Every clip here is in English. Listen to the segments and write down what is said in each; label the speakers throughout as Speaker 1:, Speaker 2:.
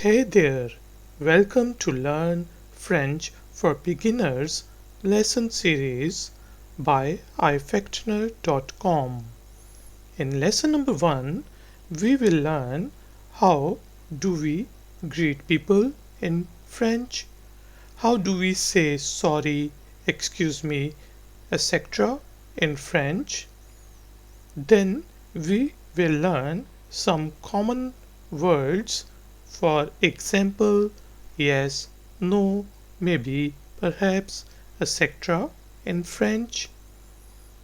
Speaker 1: Hey there! Welcome to Learn French for Beginners lesson series by ifactner.com. In lesson number 1, we will learn how do we greet people in French, how do we say sorry, excuse me, etc. in French. Then we will learn some common words, for example, yes, no, maybe, perhaps, etc. in French.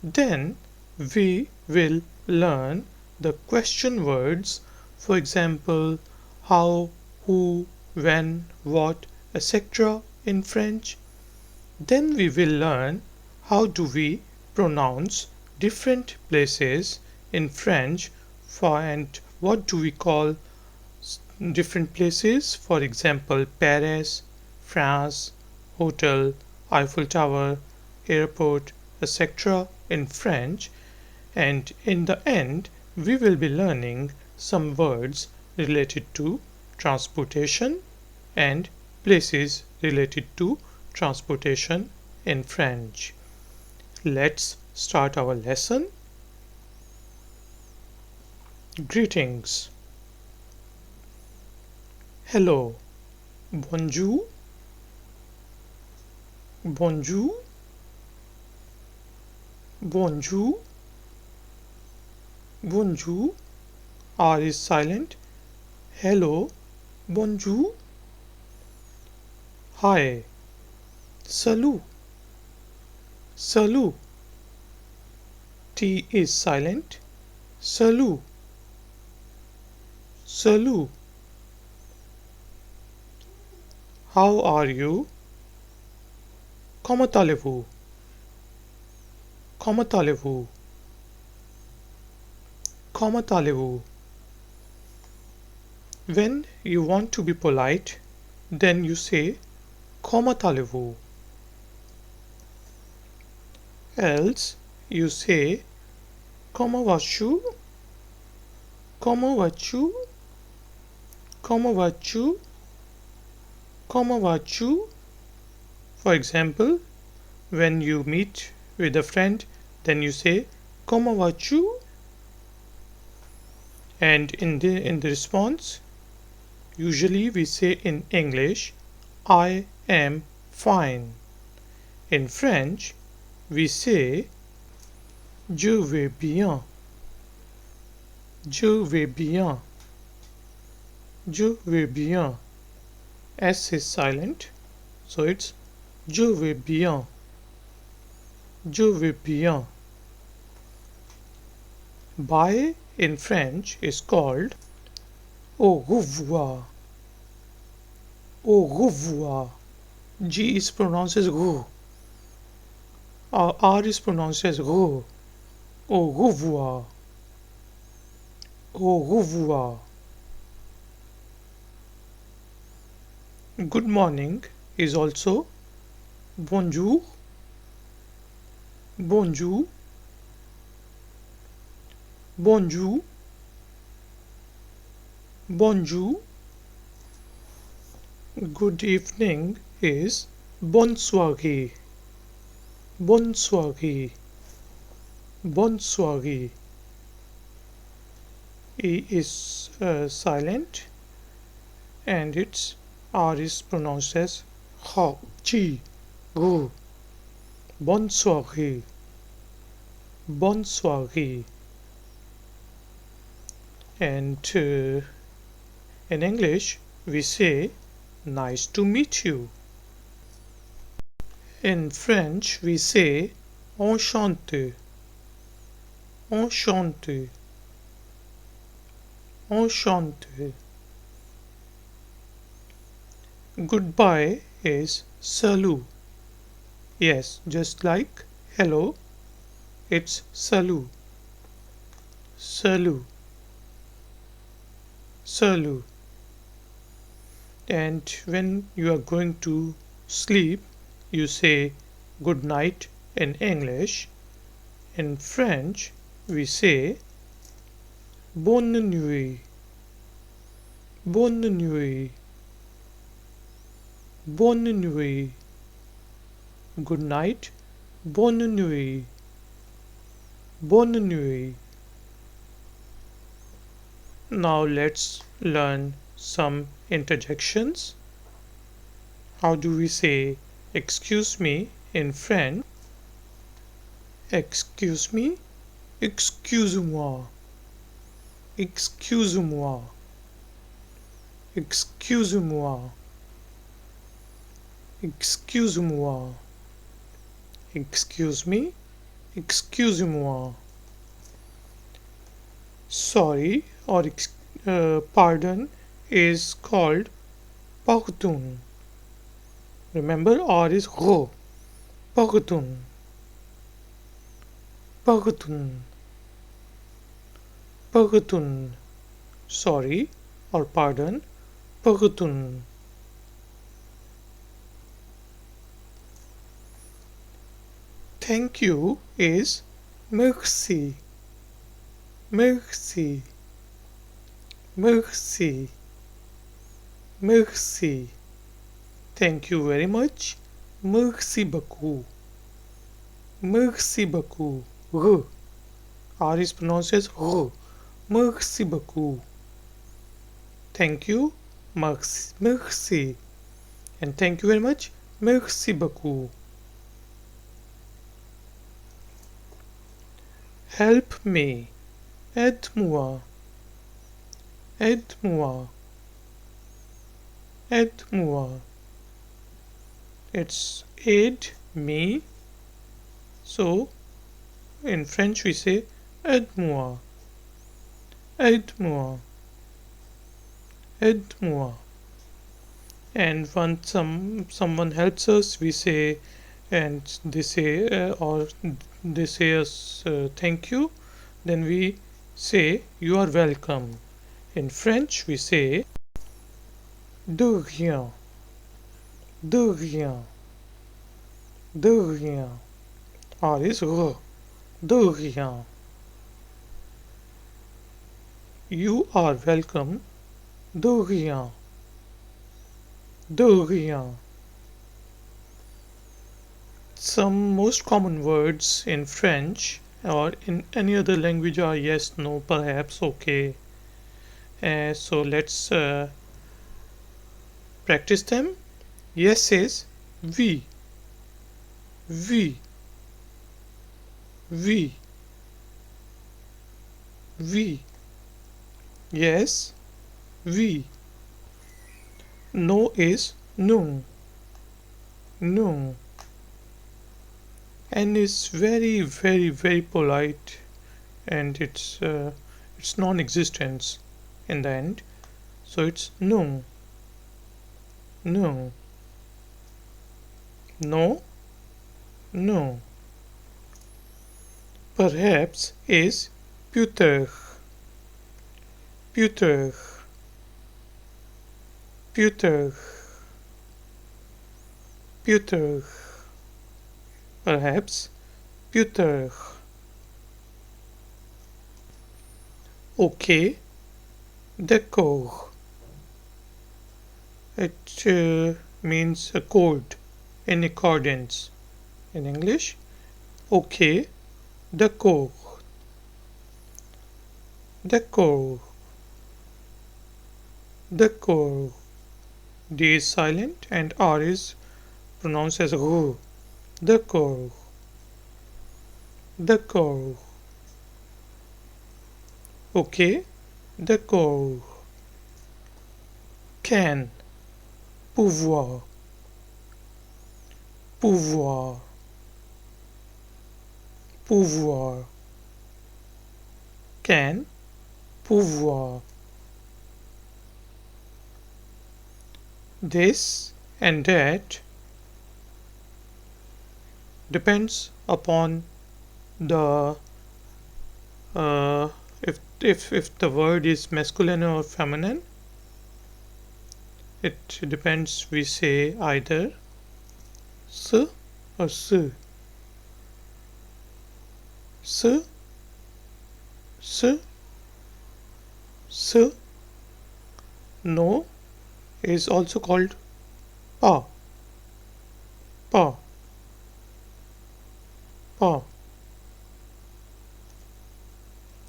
Speaker 1: Then we will learn the question words, for example, how, who, when, what, etc. in French. Then we will learn how do we pronounce different places in French and what do we call different places, for example, Paris, France, hotel, Eiffel Tower, airport, etc. in French. And in the end, we will be learning some words related to transportation and places related to transportation in French. Let's start our lesson. Greetings. Hello. Bonjour. Bonjour. Bonjour. Bonjour. R is silent. Hello. Bonjour. Hi. Salut. Salut. T is silent. Salut. Salut. How are you? Comment allez-vous? Comment allez-vous? Comment allez-vous? When you want to be polite, then you say comment allez-vous? Else you say comment vas-tu? Comment vas-tu? Comment vas-tu? Comment vas-tu? For example, when you meet with a friend, then you say comment vas-tu? And in the response, usually we say in English, I am fine. In French, we say je vais bien. Je vais bien. Je vais bien. S is silent, so it's je vais bien. Je vais bien. Bye in French is called au revoir. Au revoir. G is pronounced as R. R is pronounced as R. Au revoir. Au revoir. Good morning is also bonjour. Bonjour. Bonjour. Bonjour. Good evening is bonsoir. Bonsoir. Bonsoir. E is silent and its R is pronounced as ha, chi, ru. Bonsoir. Bonsoir. And in English, we say nice to meet you. In French, we say enchanté. Enchanté. Enchanté. Goodbye is salut. Yes, just like hello, it's salut. Salut. Salut. And when you are going to sleep, you say good night in English. In French, we say bonne nuit. Bonne nuit. bonne nuit. Good night, bonne nuit. Bonne nuit. Now let's learn some interjections. How do we say excuse me in French? Excuse me, excuse-moi, excuse-moi, excuse-moi, excuse-moi, excuse me, excuse-moi. Sorry or pardon is called pardon. Remember, R is ro. Pardon, pardon, pardon. Sorry or pardon, pardon. Thank you is merci, merci, merci, merci. Thank you very much. Merci beaucoup. Merci beaucoup. R. R is pronounced as R. Merci beaucoup. Thank you. Merci. Merci. And thank you very much. Merci beaucoup. Help me. Aide-moi. Aide-moi. Aide-moi. It's aide me. So in French we say aide-moi. Aide-moi. Aide-moi. And when someone helps us, we say, and they say or they say us thank you, then we say you are welcome. In French we say de rien, de rien, de rien. R is r, de rien. You are welcome, de rien, de rien. Some most common words in French or in any other language are yes, no, perhaps, okay. So let's practice them. Yes is oui, oui, oui, oui. Yes, oui. No is non, non. N is very, very, very polite, and it's non-existence in the end. So it's no, no, no, no. Perhaps is peut-être, peut-être, peut-être, peut-être. Perhaps, peut-être. Ok, d'accord. It means accord, in accordance. In English, ok, d'accord, d'accord, d'accord. D is silent and R is pronounced as R. D'accord, d'accord. Ok, d'accord. Can, pouvoir, pouvoir, pouvoir. Can, pouvoir. This and that depends upon the if the word is masculine or feminine. It depends. We say either s or s, s, s, s. No is also called pa. pa, pa.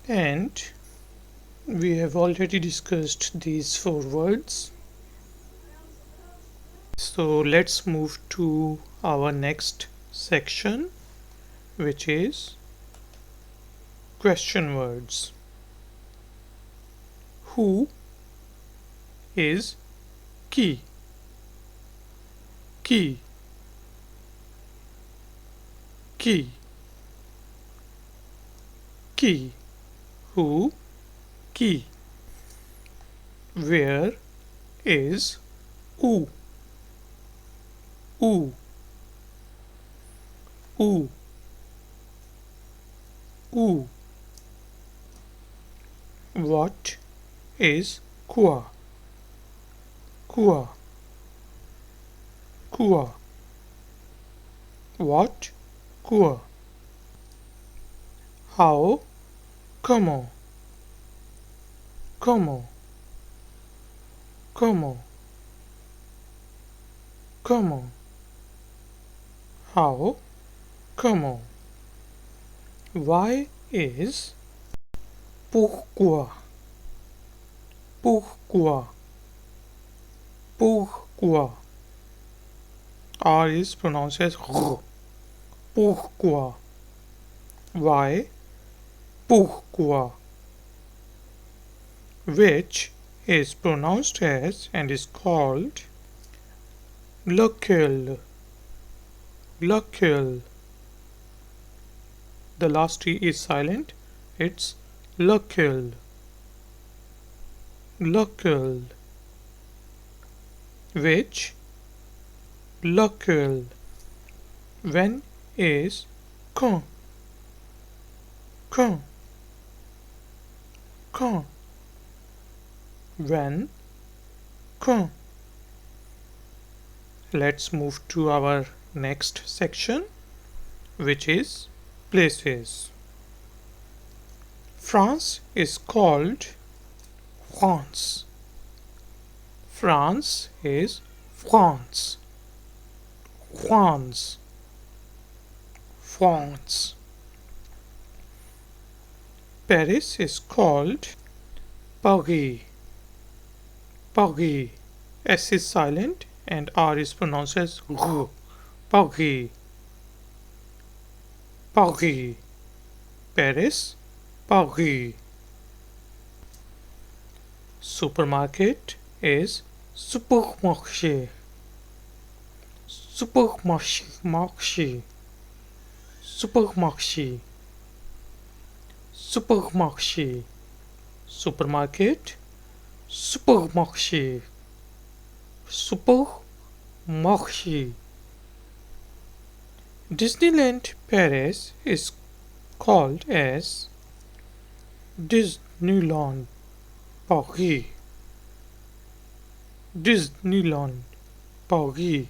Speaker 1: And we have already discussed these four words. So let's move to our next section, which is question words. Who is key? Key, key, key. Who, key. Where is oo? Oo, oo, oo. What is qua? Qua, qua. What? Qua. How? Comment, comment, comment, comment. How? Comment. Why is pourquoi, pourquoi, pourquoi. R is pronounced as R. Pourquoi. Why? Pourquoi. Which is pronounced as and is called lequel, lequel. The last T is silent. It's lequel, lequel. Which? Lequel. When is quand, quand, quand. When, quand. Let's move to our next section, which is places. France is called France. France is France. France. France. Paris is called Paris. Paris. S is silent and R is pronounced as R. Paris. Paris. Paris. Paris. Supermarket is supermarché. Supermarché. Marché. Supermarché. Supermarché. Supermarket. Supermarché. Supermarché. Disneyland Paris is called as Disneyland Paris. Disneyland Paris.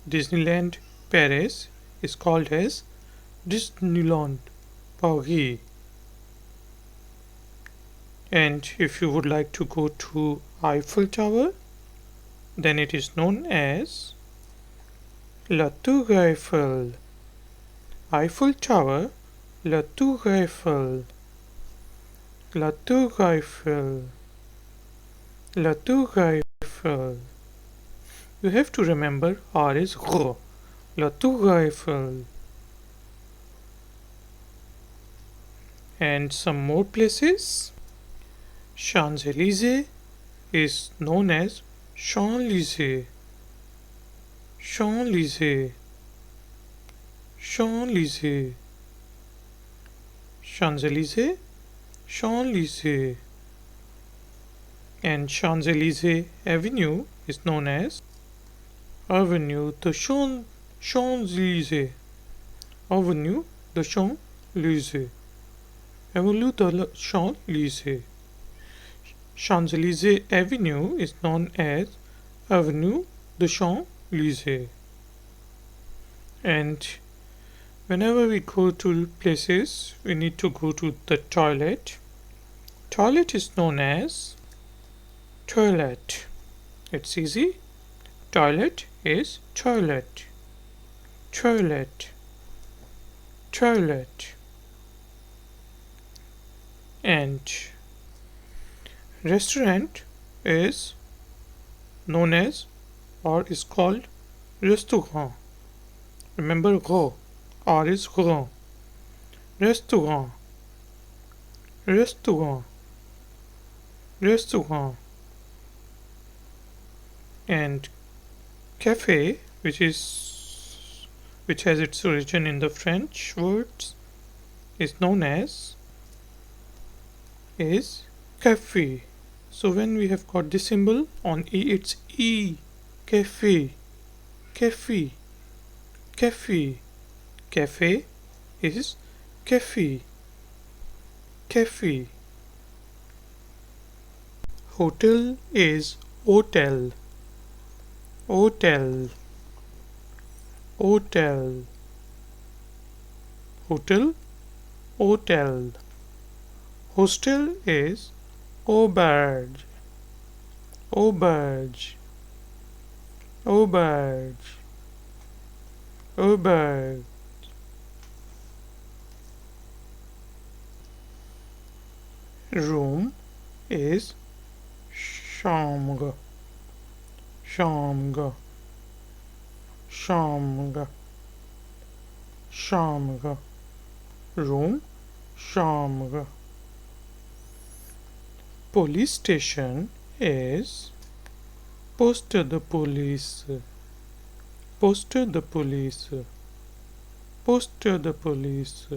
Speaker 1: Disneyland Paris is called as Disneyland Paris. And if you would like to go to Eiffel Tower, then it is known as La Tour Eiffel. Eiffel Tower, La Tour Eiffel. La Tour Eiffel. La Tour Eiffel. You have to remember R is R. La Tour Eiffel. And some more places. Champs-Élysées is known as Champs-Élysées. Champs-Élysées. Champs-Élysées. Champs-Élysées. Champs-Élysées. And Champs-Élysées Avenue is known as Avenue de Champs-Élysées. Avenue de Champs-Élysées. Avenue de Champs-Élysées. Champs-Élysées Avenue is known as Avenue de Champs-Élysées. And whenever we go to places, we need to go to the toilet. Toilet is known as toilet. It's easy. Toilet is toilet. toilet, toilet. And restaurant is known as or is called restaurant. Remember go. R is grand. Restaurant, restaurant, restaurant. And cafe, which has its origin in the French words, is known as is cafe. So when we have got this symbol on E, it's E. Cafe, cafe, cafe. Cafe is cafe, cafe. Hotel is hotel, hotel, hotel. Hotel, hotel. Hostel is auberge, auberge, auberge, auberge. Room is chambre, chambre, chambre, chambre. Room, chambre. Police station is poste de police, poste de police, poste de police.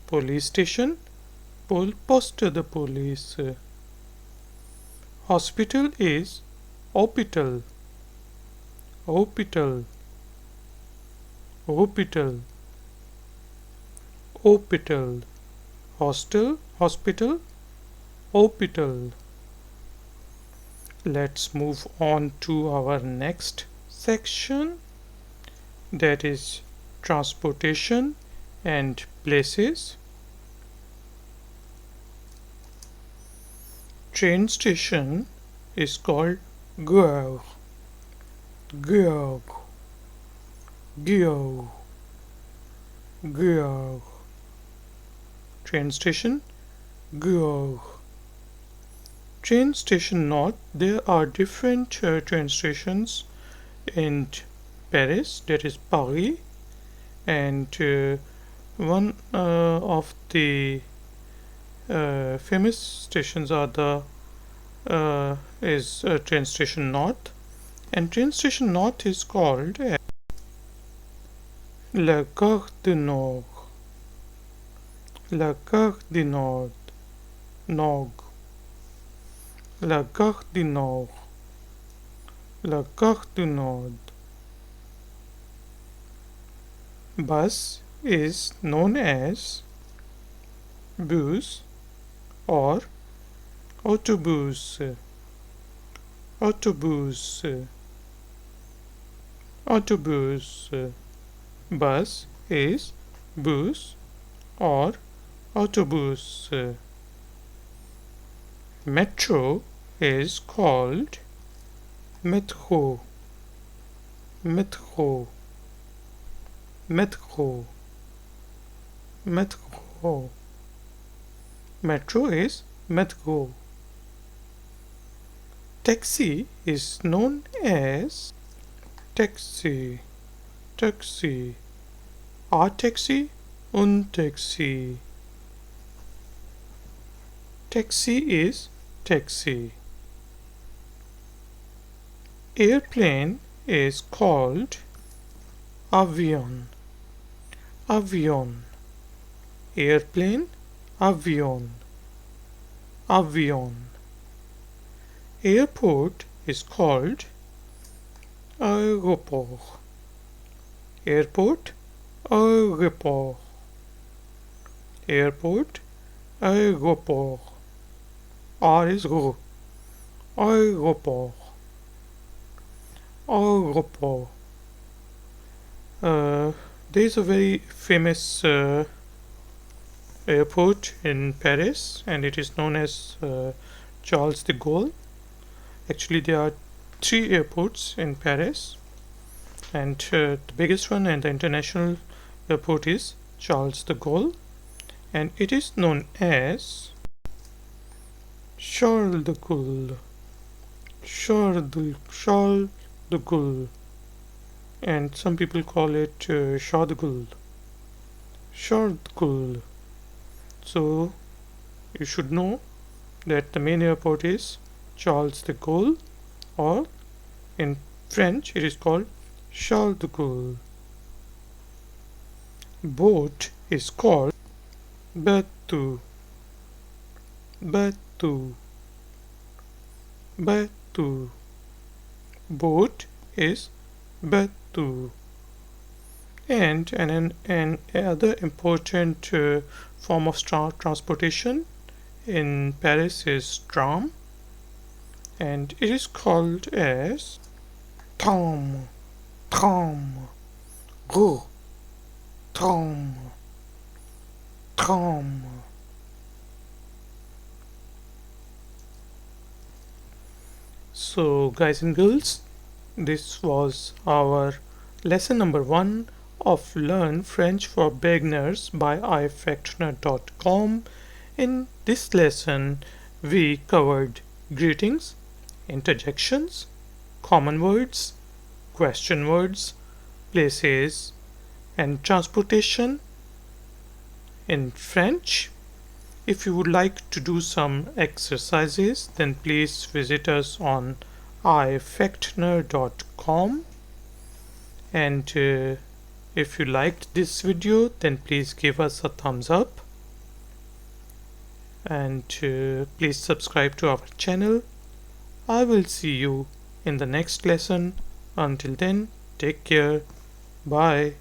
Speaker 1: Police station, poste de police. Hospital is hospital, hospital, hospital, hospital. Hostel, hospital, hospital. Let's move on to our next section, that is transportation and places. Train station is called gare, gare, gare, gare. Train station, gare. Train station north, there are different train stations in Paris, that is Paris, and one of the famous stations are the is train station north, and train station north is called la Gare du Nord, la Gare du Nord, Nord, la Gare du Nord, la Gare du Nord. Bus is known as bus or autobus, autobus, autobus. Bus is bus or autobus. Metro is called metro, metro, metro, metro. Metro is metro. Taxi is known as taxi, taxi. A taxi, un taxi. Taxi is taxi. Airplane is called avion, avion. Airplane, avion, avion. Airport is called aéroport, airport, aéroport, airport, aéroport. R is go, aéroport, aéroport. There is a very famous airport in Paris, and it is known as Charles de Gaulle. Actually, there are 3 airports in Paris. And the biggest one and the international airport is Charles de Gaulle, and it is known as Charles de Gaulle. Charles de Gaulle, and some people call it Shah de Gaulle. Charles de Gaulle. So you should know that the main airport is Charles de Gaulle, or in French it is called Charles de Gaulle. Boat is called bateau. Bateau. Bateau. Boat is bateau. And an other important form of transportation in Paris is tram, and it is called as tram, tram, go, tram, tram. So guys and girls, this was our lesson number 1 of Learn French for Beginners by ifactner.com. In this lesson, we covered greetings, interjections, common words, question words, places, and transportation in French. If you would like to do some exercises, then please visit us on ifactner.com. And if you liked this video, then please give us a thumbs up. And please subscribe to our channel. I will see you in the next lesson. Until then, take care. Bye.